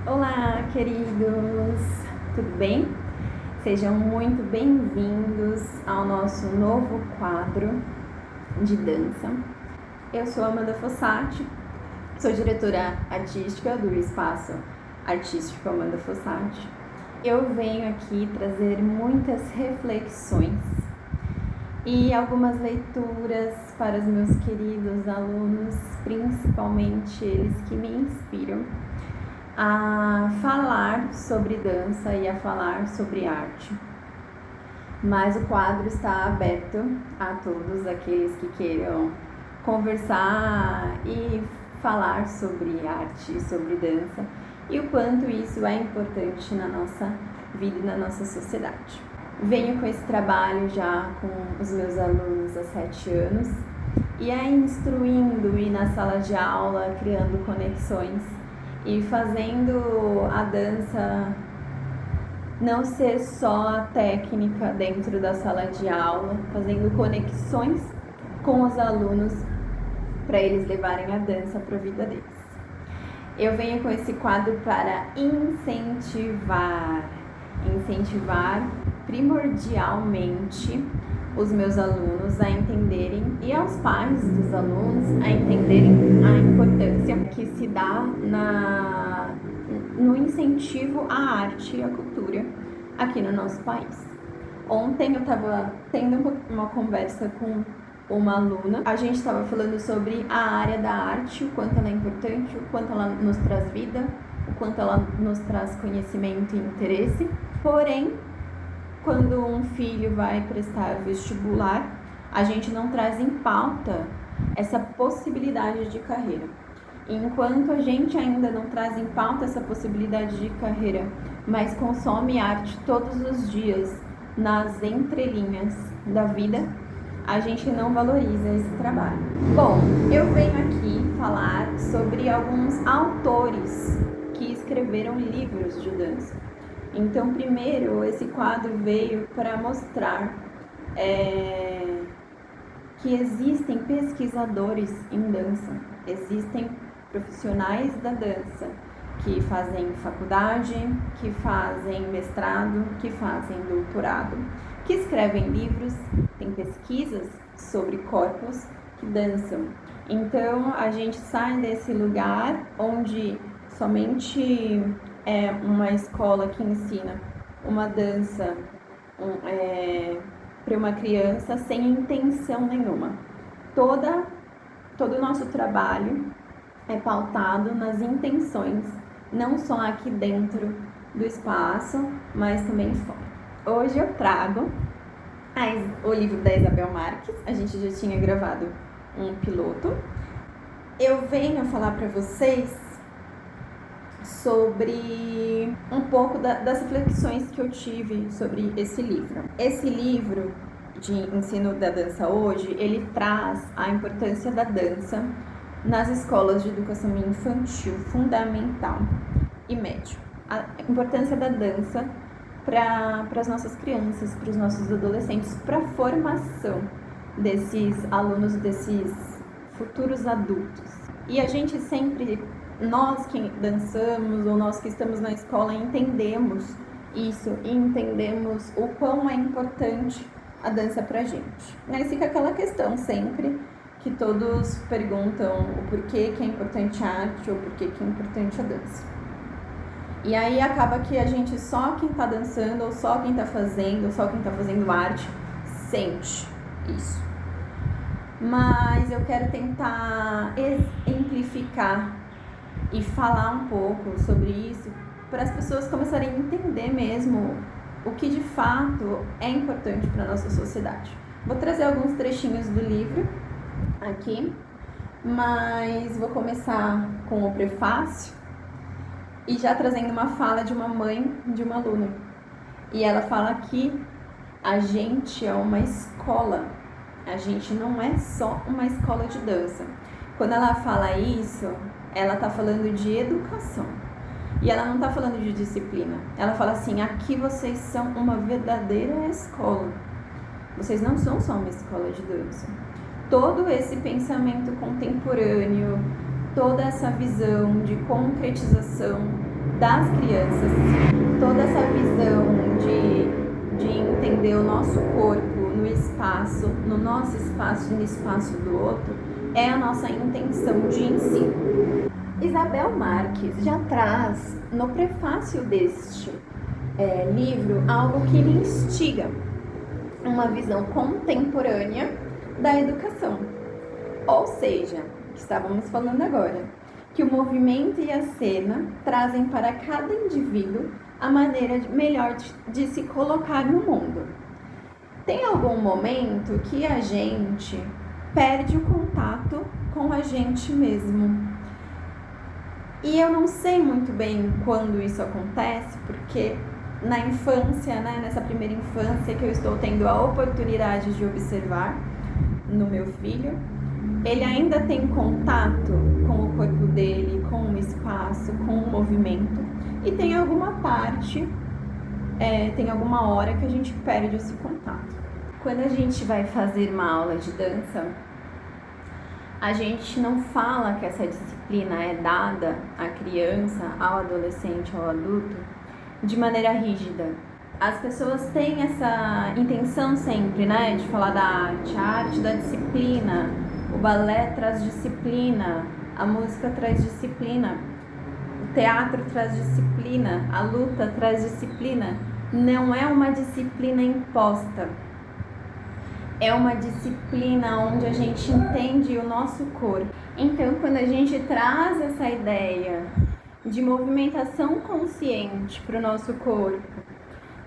Olá, queridos! Tudo bem? Sejam muito bem-vindos ao nosso novo quadro de dança. Eu sou Amanda Fossati, sou diretora artística do Espaço Artístico Amanda Fossati. Eu venho aqui trazer muitas reflexões e algumas leituras para os meus queridos alunos, principalmente eles que me inspiram a falar sobre dança e a falar sobre arte. Mas o quadro está aberto a todos aqueles que queiram conversar e falar sobre arte, sobre dança e o quanto isso é importante na nossa vida e na nossa sociedade. Venho com esse trabalho já com os meus alunos há 7 anos e aí instruindo e na sala de aula, criando conexões e fazendo a dança não ser só a técnica dentro da sala de aula, fazendo conexões com os alunos para eles levarem a dança para a vida deles. Eu venho com esse quadro para incentivar primordialmente os meus alunos a entenderem e aos pais dos alunos a entenderem a importância que se dá no incentivo à arte e à cultura aqui no nosso país. Ontem eu estava tendo uma conversa com uma aluna, a gente estava falando sobre a área da arte, o quanto ela é importante, o quanto ela nos traz vida, o quanto ela nos traz conhecimento e interesse. Porém, quando um filho vai prestar vestibular, a gente não traz em pauta essa possibilidade de carreira. Enquanto a gente ainda não traz em pauta essa possibilidade de carreira, mas consome arte todos os dias nas entrelinhas da vida, a gente não valoriza esse trabalho. Bom, eu venho aqui falar sobre alguns autores que escreveram livros de dança. Então, primeiro, esse quadro veio para mostrar que existem pesquisadores em dança, existem profissionais da dança que fazem faculdade, que fazem mestrado, que fazem doutorado, que escrevem livros, tem pesquisas sobre corpos que dançam. Então, a gente sai desse lugar onde somente é uma escola que ensina uma dança para uma criança sem intenção nenhuma. Todo o nosso trabalho é pautado nas intenções, não só aqui dentro do espaço, mas também fora. Hoje eu trago o livro da Isabel Marques, a gente já tinha gravado um piloto. Eu venho falar para vocês sobre um pouco das reflexões que eu tive sobre esse livro. Esse livro de ensino da dança hoje, ele traz a importância da dança nas escolas de educação infantil, fundamental e médio. A importância da dança para as nossas crianças, para os nossos adolescentes, para a formação desses alunos, desses futuros adultos. E a gente sempre, nós que dançamos ou nós que estamos na escola, entendemos isso e entendemos o quão é importante a dança pra gente. Mas fica aquela questão sempre que todos perguntam o porquê que é importante a arte ou porquê que é importante a dança. E aí acaba que a gente, só quem tá dançando, ou só quem tá fazendo, ou só quem tá fazendo arte, sente isso. Mas eu quero tentar exemplificar e falar um pouco sobre isso para as pessoas começarem a entender mesmo o que de fato é importante para a nossa sociedade. Vou trazer alguns trechinhos do livro aqui, mas vou começar com o prefácio e já trazendo uma fala de uma mãe de uma aluna. E ela fala que a gente é uma escola, a gente não é só uma escola de dança. Quando ela fala isso, ela tá falando de educação. E ela não tá falando de disciplina. Ela fala assim, aqui vocês são uma verdadeira escola. Vocês não são só uma escola de dança. Todo esse pensamento contemporâneo, toda essa visão de concretização das crianças, toda essa visão de entender o nosso corpo no espaço, no nosso espaço e no espaço do outro, é a nossa intenção de ensino. Isabel Marques já traz no prefácio deste livro algo que me instiga, uma visão contemporânea da educação. Ou seja, que estávamos falando agora, que o movimento e a cena trazem para cada indivíduo a maneira melhor de se colocar no mundo. Tem algum momento que a gente perde o contato com a gente mesmo. E eu não sei muito bem quando isso acontece, porque na infância, né, nessa primeira infância que eu estou tendo a oportunidade de observar no meu filho, ele ainda tem contato com o corpo dele, com o espaço, com o movimento, e tem alguma parte, tem alguma hora que a gente perde esse contato. Quando a gente vai fazer uma aula de dança, a gente não fala que essa disciplina é dada à criança, ao adolescente, ao adulto, de maneira rígida. As pessoas têm essa intenção sempre, né, de falar da arte, a arte da disciplina. O balé traz disciplina, a música traz disciplina, o teatro traz disciplina, a luta traz disciplina. Não é uma disciplina imposta, é uma disciplina onde a gente entende o nosso corpo. Então, quando a gente traz essa ideia de movimentação consciente para o nosso corpo,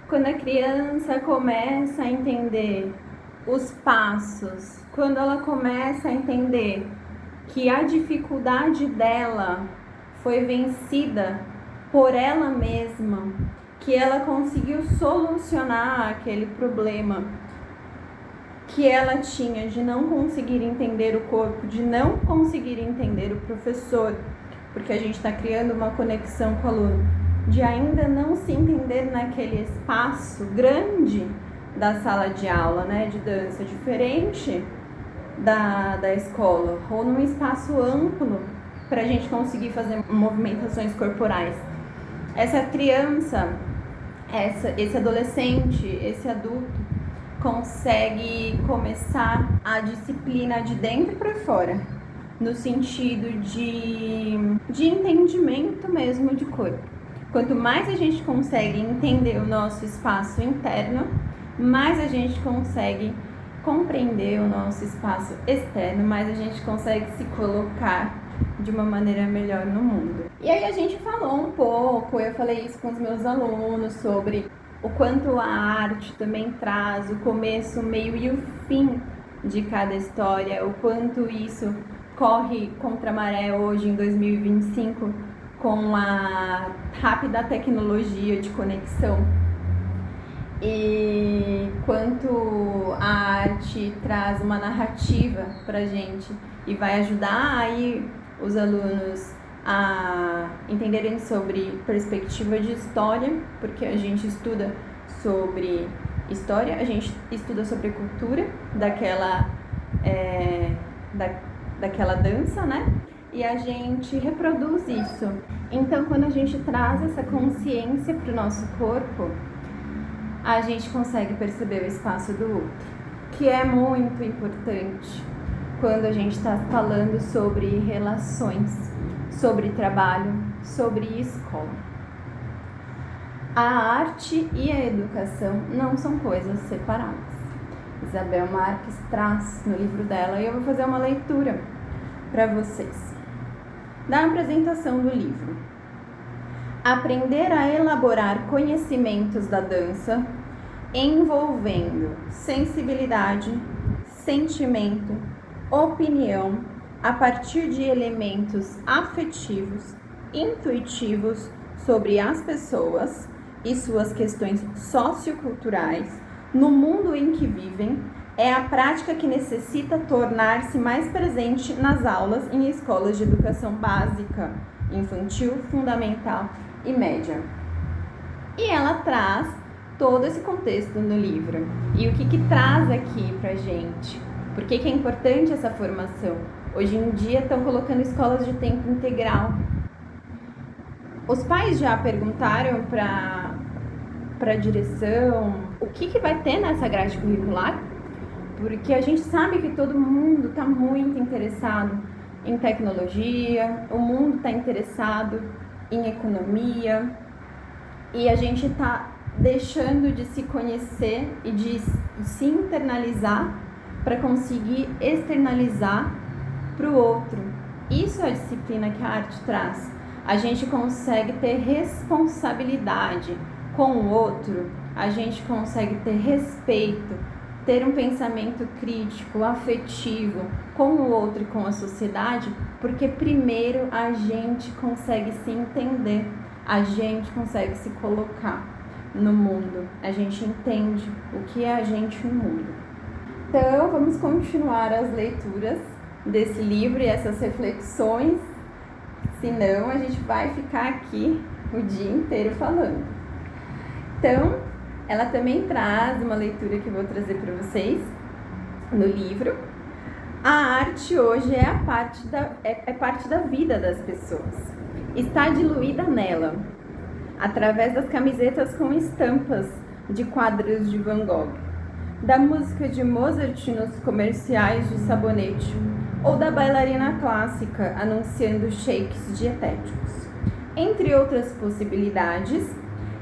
quando a criança começa a entender os passos, quando ela começa a entender que a dificuldade dela foi vencida por ela mesma, que ela conseguiu solucionar aquele problema que ela tinha de não conseguir entender o corpo, de não conseguir entender o professor, porque a gente está criando uma conexão com o aluno, de ainda não se entender naquele espaço grande da sala de aula, né, de dança, diferente da escola, ou num espaço amplo para a gente conseguir fazer movimentações corporais. Essa criança, esse adolescente, esse adulto consegue começar a disciplina de dentro para fora, no sentido de entendimento mesmo de corpo. Quanto mais a gente consegue entender o nosso espaço interno, mais a gente consegue compreender o nosso espaço externo, mais a gente consegue se colocar de uma maneira melhor no mundo. E aí a gente falou um pouco, eu falei isso com os meus alunos, sobre o quanto a arte também traz o começo, o meio e o fim de cada história, o quanto isso corre contra a maré hoje em 2025 com a rápida tecnologia de conexão. E quanto a arte traz uma narrativa pra gente e vai ajudar aí os alunos a entenderem sobre perspectiva de história, porque a gente estuda sobre história, a gente estuda sobre cultura daquela dança, né? E a gente reproduz isso. Então, quando a gente traz essa consciência para o nosso corpo, a gente consegue perceber o espaço do outro, que é muito importante quando a gente está falando sobre relações, sobre trabalho, sobre escola. A arte e a educação não são coisas separadas. Isabel Marques traz no livro dela, e eu vou fazer uma leitura para vocês. Da apresentação do livro. Aprender a elaborar conhecimentos da dança envolvendo sensibilidade, sentimento, opinião, a partir de elementos afetivos, intuitivos sobre as pessoas e suas questões socioculturais no mundo em que vivem, é a prática que necessita tornar-se mais presente nas aulas em escolas de educação básica, infantil, fundamental e média. E ela traz todo esse contexto no livro. E o que traz aqui pra gente? Por que é importante essa formação? Hoje em dia estão colocando escolas de tempo integral. Os pais já perguntaram para a direção o que vai ter nessa grade curricular? Porque a gente sabe que todo mundo está muito interessado em tecnologia, o mundo está interessado em economia, e a gente está deixando de se conhecer e de se internalizar para conseguir externalizar para o outro. Isso é a disciplina que a arte traz. A gente consegue ter responsabilidade com o outro, a gente consegue ter respeito, ter um pensamento crítico, afetivo com o outro e com a sociedade, porque primeiro a gente consegue se entender, a gente consegue se colocar no mundo, a gente entende o que é a gente no mundo. Então, vamos continuar as leituras desse livro e essas reflexões, senão a gente vai ficar aqui o dia inteiro falando. Então, ela também traz uma leitura que eu vou trazer para vocês no livro. A arte hoje é parte da vida das pessoas. Está diluída nela, através das camisetas com estampas de quadros de Van Gogh, da música de Mozart nos comerciais de sabonete, ou da bailarina clássica anunciando shakes dietéticos. Entre outras possibilidades,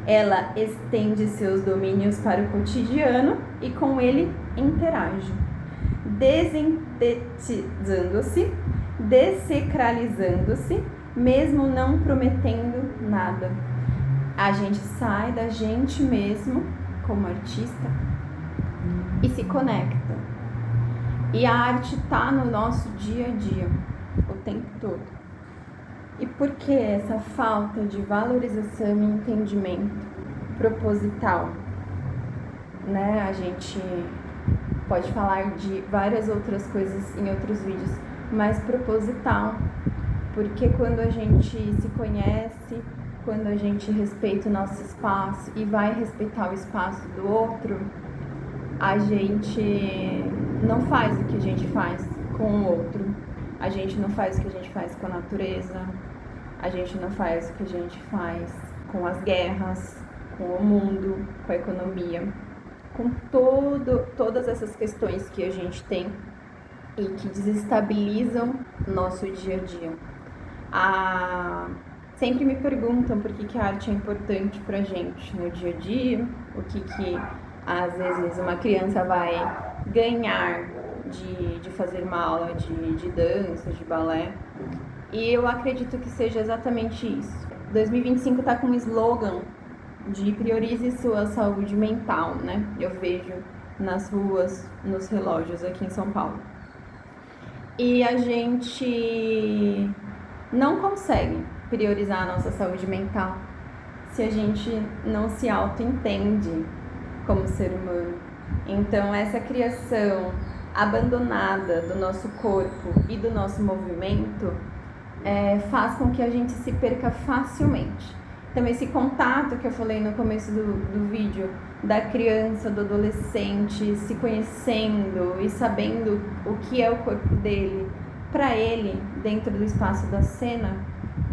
ela estende seus domínios para o cotidiano e com ele interage, desintetizando-se, desacralizando-se, mesmo não prometendo nada. A gente sai da gente mesmo como artista e se conecta. E a arte está no nosso dia a dia, o tempo todo. E por que essa falta de valorização e entendimento proposital? Né? A gente pode falar de várias outras coisas em outros vídeos, mas proposital, porque quando a gente se conhece, quando a gente respeita o nosso espaço e vai respeitar o espaço do outro, a gente não faz o que a gente faz com o outro, a gente não faz o que a gente faz com a natureza, a gente não faz o que a gente faz com as guerras, com o mundo, com a economia, com todas essas questões que a gente tem e que desestabilizam o nosso dia a dia. Sempre me perguntam por que a arte é importante pra gente no dia a dia, o que às vezes uma criança vai ganhar de fazer uma aula de dança, de balé. E eu acredito que seja exatamente isso. 2025 está com um slogan de priorize sua saúde mental, né? Eu vejo nas ruas, nos relógios aqui em São Paulo. E a gente não consegue priorizar a nossa saúde mental se a gente não se auto-entende como ser humano. Então, essa criação abandonada do nosso corpo e do nosso movimento faz com que a gente se perca facilmente. Então, esse contato que eu falei no começo do vídeo, da criança, do adolescente, se conhecendo e sabendo o que é o corpo dele, para ele, dentro do espaço da cena,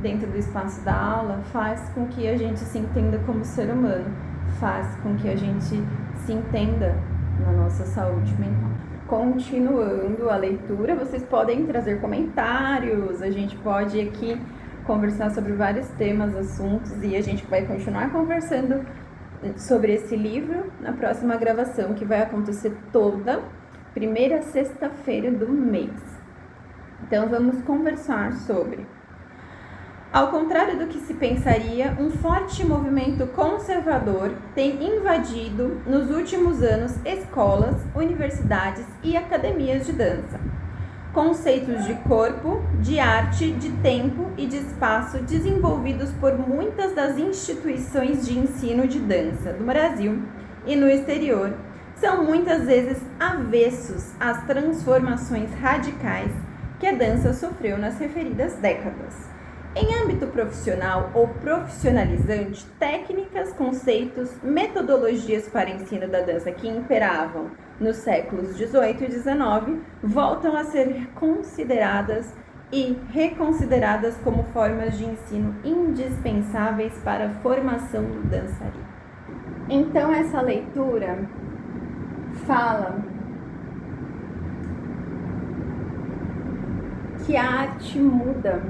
dentro do espaço da aula, faz com que a gente se entenda como ser humano, faz com que a gente se entenda na nossa saúde mental. Continuando a leitura, vocês podem trazer comentários, a gente pode aqui conversar sobre vários temas, assuntos, e a gente vai continuar conversando sobre esse livro na próxima gravação, que vai acontecer toda primeira sexta-feira do mês. Então vamos conversar sobre: ao contrário do que se pensaria, um forte movimento conservador tem invadido nos últimos anos escolas, universidades e academias de dança. Conceitos de corpo, de arte, de tempo e de espaço desenvolvidos por muitas das instituições de ensino de dança do Brasil e no exterior são muitas vezes avessos às transformações radicais que a dança sofreu nas referidas décadas. Em âmbito profissional ou profissionalizante, técnicas, conceitos, metodologias para ensino da dança que imperavam nos séculos XVIII e XIX voltam a ser consideradas e reconsideradas como formas de ensino indispensáveis para a formação do dançarino. Então, essa leitura fala que a arte muda,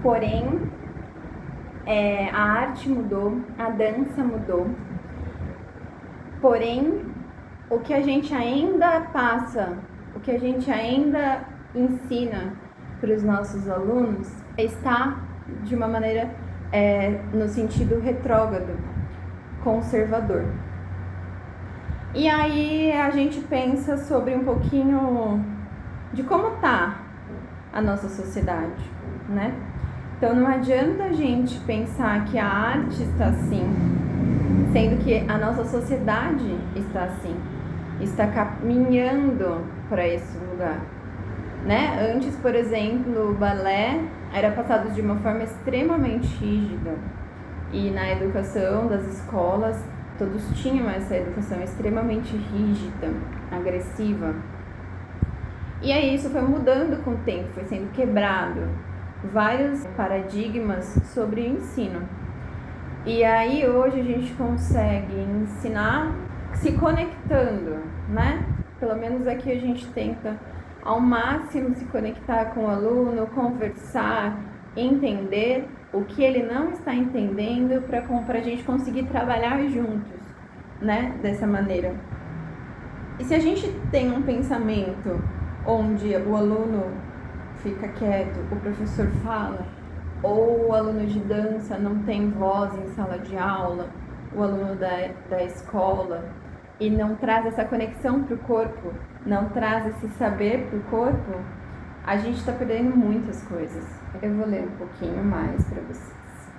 porém, a arte mudou, a dança mudou, porém, o que a gente ainda passa, o que a gente ainda ensina para os nossos alunos está de uma maneira no sentido retrógrado, conservador. E aí a gente pensa sobre um pouquinho de como tá a nossa sociedade, né? Então não adianta a gente pensar que a arte está assim, sendo que a nossa sociedade está assim, está caminhando para esse lugar, né? Antes, por exemplo, o balé era passado de uma forma extremamente rígida e na educação das escolas todos tinham essa educação extremamente rígida, agressiva. E aí isso foi mudando com o tempo, foi sendo quebrado vários paradigmas sobre o ensino. E aí hoje a gente consegue ensinar se conectando, né? Pelo menos aqui a gente tenta ao máximo se conectar com o aluno, conversar, entender o que ele não está entendendo para a gente conseguir trabalhar juntos, né? Dessa maneira. E se a gente tem um pensamento onde o aluno fica quieto, o professor fala, ou o aluno de dança não tem voz em sala de aula, o aluno da escola, e não traz essa conexão para o corpo, não traz esse saber para o corpo, a gente está perdendo muitas coisas. Eu vou ler um pouquinho mais para vocês.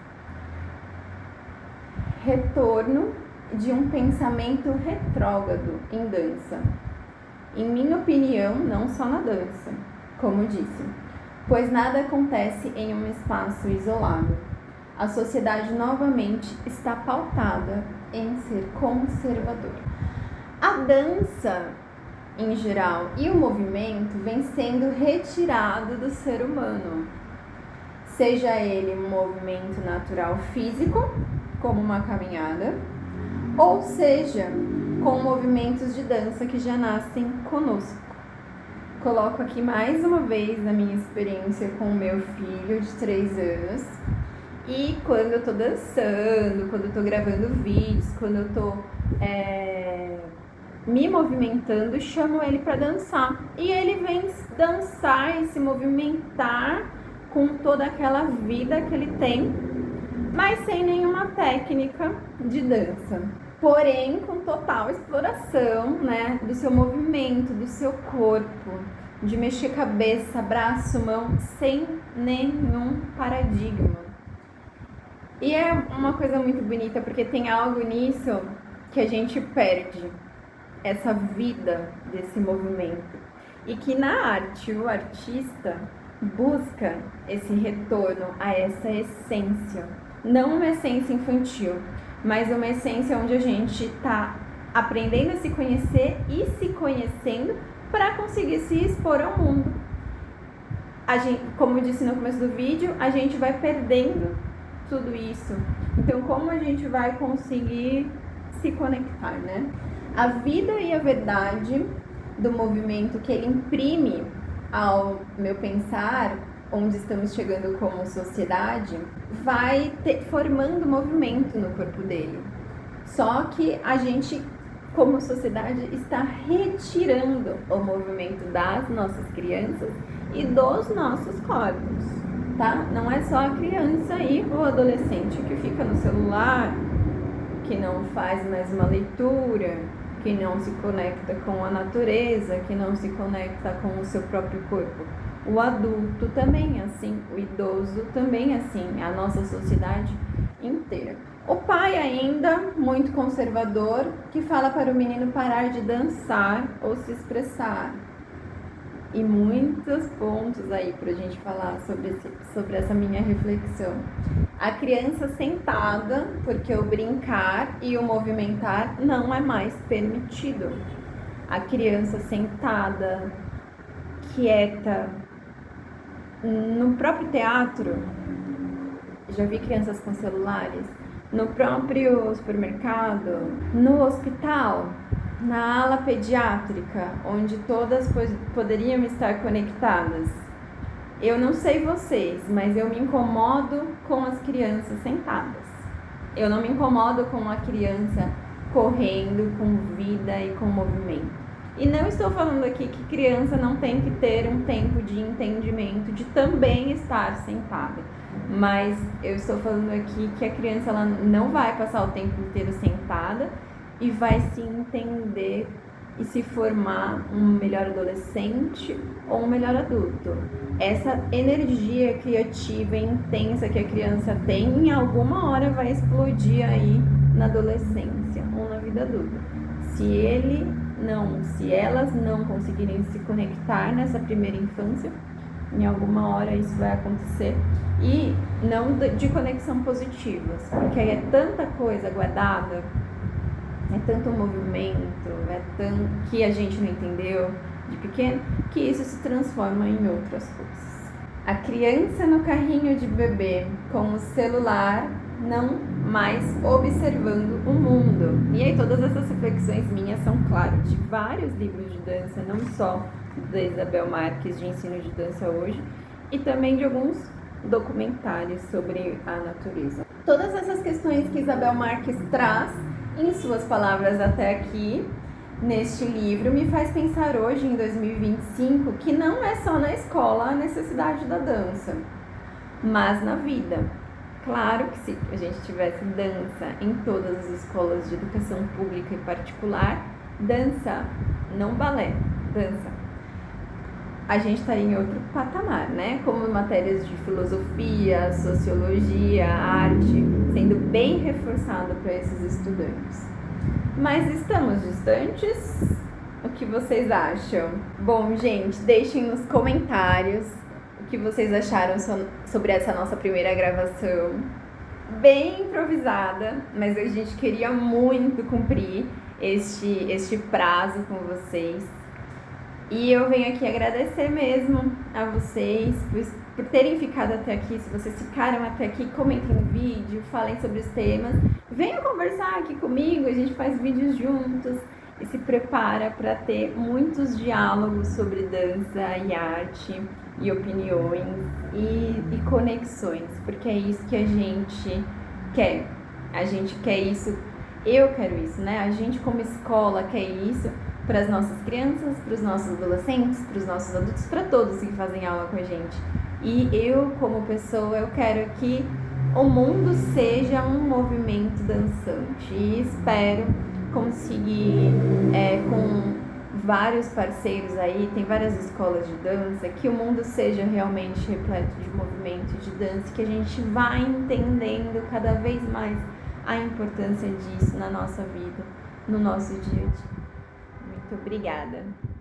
Retorno de um pensamento retrógrado em dança. Em minha opinião, não só na dança, como disse, pois nada acontece em um espaço isolado. A sociedade novamente está pautada em ser conservadora. A dança, em geral, e o movimento vem sendo retirado do ser humano, seja ele um movimento natural físico, como uma caminhada, ou seja, com movimentos de dança que já nascem conosco. Coloco aqui mais uma vez a minha experiência com o meu filho de 3 anos. E quando eu tô dançando, quando eu tô gravando vídeos, quando eu tô me movimentando, chamo ele para dançar. E ele vem dançar e se movimentar com toda aquela vida que ele tem, mas sem nenhuma técnica de dança. Porém, com total exploração, né, do seu movimento, do seu corpo, de mexer cabeça, braço, mão, sem nenhum paradigma. E é uma coisa muito bonita, porque tem algo nisso que a gente perde, essa vida desse movimento. E que na arte, o artista busca esse retorno a essa essência. Não uma essência infantil, mas uma essência onde a gente está aprendendo a se conhecer e se conhecendo para conseguir se expor ao mundo. A gente, como eu disse no começo do vídeo, a gente vai perdendo tudo isso. Então, como a gente vai conseguir se conectar, né? A vida e a verdade do movimento que ele imprime ao meu pensar, onde estamos chegando como sociedade, vai formando movimento no corpo dele. Só que a gente, como sociedade, está retirando o movimento das nossas crianças e dos nossos corpos, tá? Não é só a criança e o adolescente que fica no celular, que não faz mais uma leitura, que não se conecta com a natureza, que não se conecta com o seu próprio corpo. O adulto também é assim, o idoso também é assim, a nossa sociedade inteira. O pai ainda, muito conservador, que fala para o menino parar de dançar ou se expressar. E muitos pontos aí pra gente falar sobre essa minha reflexão. A criança sentada, porque o brincar e o movimentar não é mais permitido. A criança sentada, quieta, No próprio teatro, já vi crianças com celulares, no próprio supermercado, no hospital, na ala pediátrica, onde todas poderiam estar conectadas. Eu não sei vocês, mas eu me incomodo com as crianças sentadas. Eu não me incomodo com a criança correndo com vida e com movimento. E não estou falando aqui que criança não tem que ter um tempo de entendimento, de também estar sentada. Mas eu estou falando aqui que a criança ela não vai passar o tempo inteiro sentada e vai se entender e se formar um melhor adolescente ou um melhor adulto. Essa energia criativa e intensa que a criança tem, em alguma hora vai explodir aí na adolescência ou na vida adulta. Se elas não conseguirem se conectar nessa primeira infância, em alguma hora isso vai acontecer, e não de conexão positivas, porque aí é tanta coisa guardada, é tanto movimento, é tanto que a gente não entendeu de pequeno, que isso se transforma em outras coisas. A criança no carrinho de bebê com o celular, não mais observando o mundo. E aí todas essas reflexões minhas são, claro, de vários livros de dança, não só da Isabel Marques de ensino de dança hoje, e também de alguns documentários sobre a natureza. Todas essas questões que Isabel Marques traz em suas palavras até aqui, neste livro, me faz pensar hoje, em 2025, que não é só na escola a necessidade da dança, mas na vida. Claro que se a gente tivesse dança em todas as escolas de educação pública e particular, dança, não balé, dança, a gente estaria em outro patamar, né? Como matérias de filosofia, sociologia, arte, sendo bem reforçado para esses estudantes. Mas estamos distantes? O que vocês acham? Bom, gente, deixem nos comentários o que vocês acharam sobre essa nossa primeira gravação. Bem improvisada, mas a gente queria muito cumprir este prazo com vocês. E eu venho aqui agradecer mesmo a vocês por terem ficado até aqui. Se vocês ficaram até aqui, comentem no vídeo, falem sobre os temas. Venham conversar aqui comigo, a gente faz vídeos juntos e se prepara para ter muitos diálogos sobre dança e arte e opiniões e conexões, porque é isso que a gente quer. A gente quer isso, eu quero isso, né? A gente como escola quer isso para as nossas crianças, para os nossos adolescentes, para os nossos adultos, para todos que fazem aula com a gente. E eu, como pessoa, eu quero que o mundo seja um movimento dançante. E espero conseguir, com vários parceiros aí, tem várias escolas de dança, que o mundo seja realmente repleto de movimento, de dança, que a gente vá entendendo cada vez mais a importância disso na nossa vida, no nosso dia a dia. Muito obrigada!